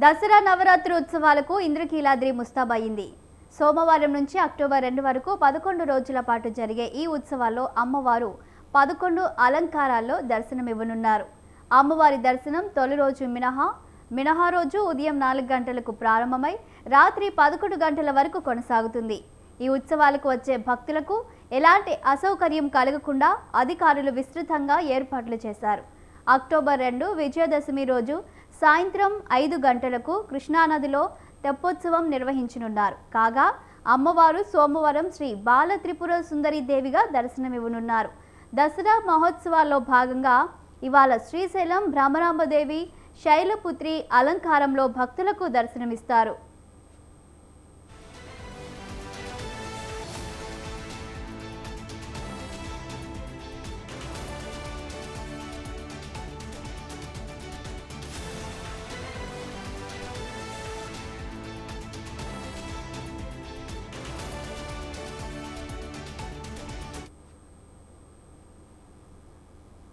దసరా నవరాత్రి ఉత్సవాలకు ఇంద్రకీలాద్రి ముస్తాబయింది. సోమవారం నుంచి అక్టోబర్ 2 వరకు 11 రోజుల పాటు జరిగే ఈ ఉత్సవాల్లో అమ్మవారు 11 అలంకారాల్లో దర్శనమివ్వనున్నారు. అమ్మవారి దర్శనం తొలి రోజు మినహా రోజు ఉదయం 4 గంటలకు ప్రారంభమై రాత్రి 11 గంటల వరకు కొనసాగుతుంది. ఈ ఉత్సవాలకు వచ్చే భక్తులకు ఎలాంటి అసౌకర్యం కలగకుండా అధికారులు విస్తృతంగా ఏర్పాట్లు చేశారు. అక్టోబర్ 2 విజయదశమి రోజు సాయంత్రం 5 గంటలకు కృష్ణానదిలో తెప్పోత్సవం నిర్వహించనున్నారు. కాగా అమ్మవారు సోమవారం శ్రీ బాల త్రిపుర సుందరి దేవిగా దర్శనమివ్వనున్నారు. దసరా మహోత్సవాల్లో భాగంగా ఇవాళ శ్రీశైలం భ్రమరాంబదేవి శైలపుత్రి అలంకారంలో భక్తులకు దర్శనమిస్తారు.